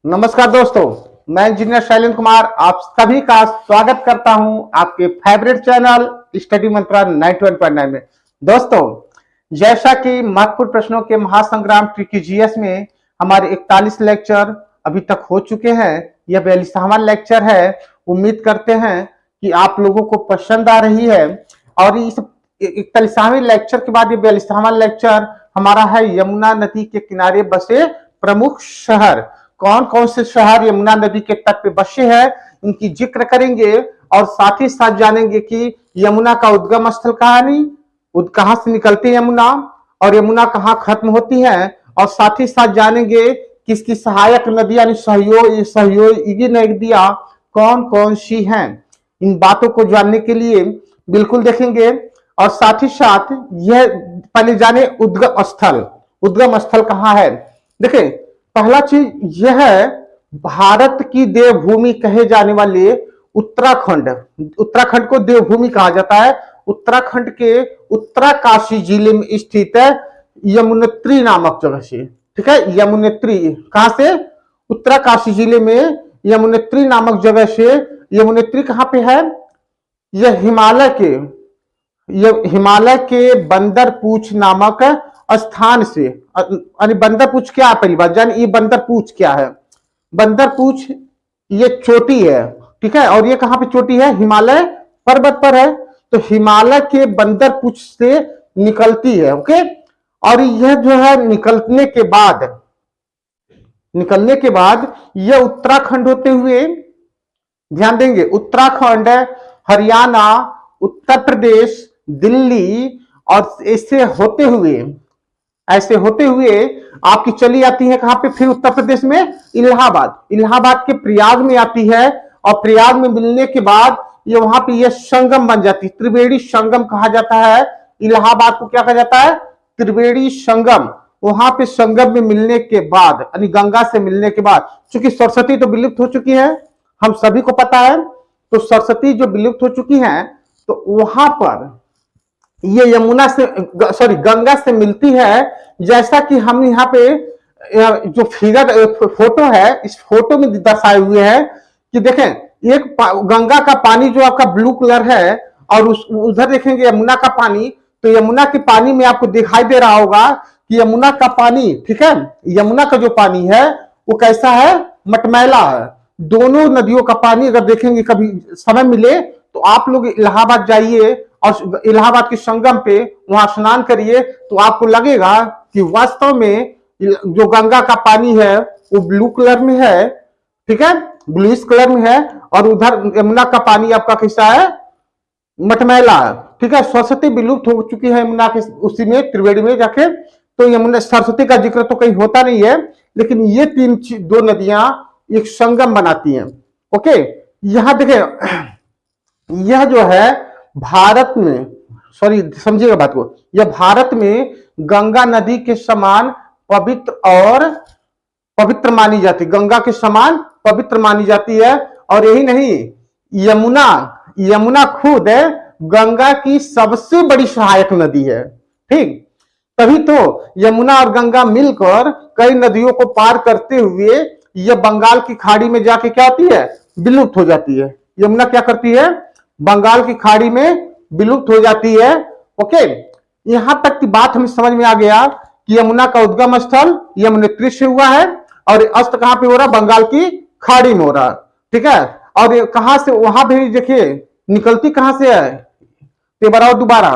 नमस्कार दोस्तों, मैं इंजीनियर शैलेंद्र कुमार आप सभी का स्वागत करता हूं आपके फेवरेट चैनल स्टडी मंत्रा 91.9 में। दोस्तों, जैसा कि महत्वपूर्ण प्रश्नों के महासंग्राम ट्रिकी जीएस में हमारे 41 लेक्चर अभी तक हो चुके हैं। यह 42वां लेक्चर है। उम्मीद करते हैं कि आप लोगों को पसंद आ रही है। और इस 41वें लेक्चर के बाद ये 42वां लेक्चर हमारा है यमुना नदी के किनारे बसे प्रमुख शहर। कौन कौन से शहर यमुना नदी के तट पे बसे हैं इनकी जिक्र करेंगे और साथ ही साथ जानेंगे कि यमुना का उद्गम स्थल कहां से निकलती है यमुना और यमुना कहां खत्म होती है। और साथ ही साथ जानेंगे कि इसकी सहायक नदी यानी सहयोगी नदियां कौन कौन सी हैं। इन बातों को जानने के लिए बिल्कुल देखेंगे। और साथ ही साथ यह पहले जाने उद्गम स्थल कहां है। देखें, पहला चीज यह है, भारत की देवभूमि कहे जाने वाले उत्तराखंड को देवभूमि कहा जाता है। उत्तराखंड के उत्तरकाशी जिले में स्थित है यमुनोत्री नामक जगह से। ठीक है, यमुनोत्री कहां से? उत्तरकाशी जिले में यमुनोत्री नामक जगह से। यमुनोत्री कहां पे है? यह हिमालय के बंदरपूछ नामक स्थान से। बंदरपूछ क्या है? पहली बात जान, ये बंदरपूछ क्या है? बंदरपूछ ये चोटी है, ठीक है, और ये कहां पे चोटी है? हिमालय पर्वत पर है। तो हिमालय के बंदरपूछ से निकलती है। ओके, और यह जो है निकलने के बाद यह उत्तराखंड होते हुए, ध्यान देंगे, उत्तराखंड, हरियाणा, उत्तर प्रदेश, दिल्ली और ऐसे होते हुए आपकी चली आती है कहां पे? फिर उत्तर प्रदेश में इलाहाबाद के प्रयाग में आती है। और प्रयाग में मिलने के बाद ये वहां पे ये संगम बन जाती है। त्रिवेणी संगम कहा जाता है इलाहाबाद को। क्या कहा जाता है? त्रिवेणी संगम। वहां पे संगम में मिलने के बाद यानी गंगा से मिलने के बाद, चूंकि सरस्वती तो विलुप्त हो चुकी है, हम सभी को पता है, तो सरस्वती जो विलुप्त हो चुकी है, तो वहां पर ये गंगा से मिलती है। जैसा कि हम यहाँ पे जो फोटो है, इस फोटो में दर्शाए हुए हैं कि देखें, एक गंगा का पानी जो आपका ब्लू कलर है और उधर देखेंगे यमुना का पानी। तो यमुना के पानी में आपको दिखाई दे रहा होगा कि यमुना का पानी, ठीक है, यमुना का जो पानी है वो कैसा है? मटमैला है। दोनों नदियों का पानी अगर देखेंगे, कभी समय मिले तो आप लोग इलाहाबाद जाइए और इलाहाबाद के संगम पे वहां स्नान करिए, तो आपको लगेगा कि वास्तव में जो गंगा का पानी है वो ब्लू कलर में है, ठीक है, ब्लूइश कलर में है। और उधर यमुना का पानी आपका कैसा है? मटमैला है। ठीक है, सरस्वती विलुप्त हो चुकी है यमुना के उसी में त्रिवेणी में जाके। तो यमुना, सरस्वती का जिक्र तो कहीं होता नहीं है, लेकिन ये दो नदियां एक संगम बनाती हैं। ओके, यहां देखें, यह जो है भारत में, समझिएगा बात को, यह भारत में गंगा नदी के समान पवित्र मानी जाती है। गंगा के समान पवित्र मानी जाती है। और यही नहीं, यमुना खुद है गंगा की सबसे बड़ी सहायक नदी है। ठीक, तभी तो यमुना और गंगा मिलकर कई नदियों को पार करते हुए यह बंगाल की खाड़ी में जाके क्या होती है? विलुप्त हो जाती है। यमुना क्या करती है? बंगाल की खाड़ी में विलुप्त हो जाती है। ओके, यहां तक की बात हमें समझ में आ गया कि यमुना का उद्गम स्थल यमुनोत्री से हुआ है और अस्त कहां पे हो रहा? बंगाल की खाड़ी में हो रहा। ठीक है, और कहां से? वहां भी देखिए निकलती कहां से है? दोबारा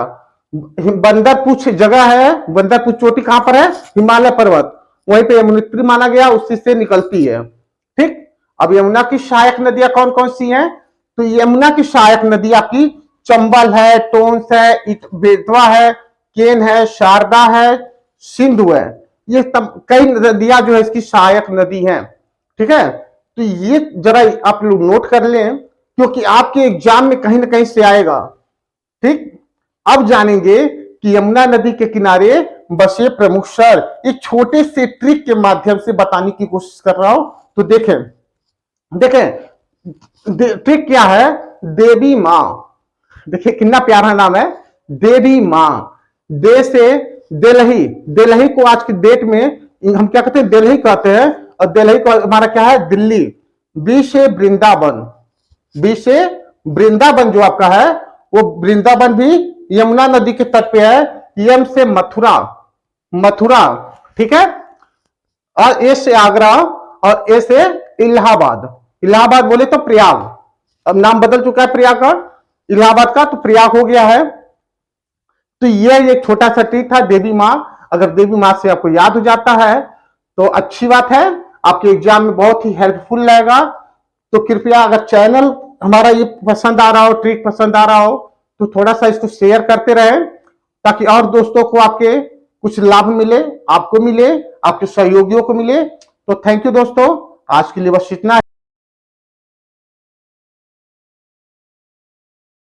बंदरपूछ जगह है, बंदरपूछ चोटी कहां पर है? हिमालय पर्वत, वहीं पे यमुनोत्री माना गया, उसी से निकलती है। ठीक, अब यमुना की सहायक नदियां कौन कौन सी हैं? तो यमुना की सहायक नदी आपकी चंबल है, टोंस है, बेतवा है, केन है, शारदा है, सिंधु है। ये कई नदियां जो है इसकी सहायक नदी हैं। ठीक है, तो ये जरा आप लोग नोट कर लें, क्योंकि आपके एग्जाम में कहीं ना कहीं से आएगा। ठीक, अब जानेंगे कि यमुना नदी के किनारे बसे प्रमुख शहर। एक छोटे से ट्रिक के माध्यम से बताने की कोशिश कर रहा हूं। तो देखें ट्रिक क्या है? देवी मां। देखिए कितना प्यारा नाम है, देवी मां। दे से देलही को आज की डेट में हम क्या कहते हैं? देलही कहते हैं। और दिल्ली को हमारा क्या है, दिल्ली। बी से वृंदावन, बी से वृंदावन जो आपका है वो वृंदावन भी यमुना नदी के तट पे है। एम से मथुरा, मथुरा, ठीक है। और ए से आगरा और ए से इलाहाबाद, इलाहाबाद बोले तो प्रयाग, अब नाम बदल चुका है प्रयाग का, इलाहाबाद का तो प्रयाग हो गया है। तो यह एक छोटा सा ट्रिक था देवी माँ। अगर देवी माँ से आपको याद हो जाता है तो अच्छी बात है, आपके एग्जाम में बहुत ही हेल्पफुल रहेगा। तो कृपया अगर चैनल हमारा ये पसंद आ रहा हो, ट्रिक पसंद आ रहा हो, तो थोड़ा सा इसको शेयर करते रहें ताकि और दोस्तों को आपके कुछ लाभ मिले, आपको मिले, आपके सहयोगियों को मिले। तो थैंक यू दोस्तों, आज के लिए बस इतना।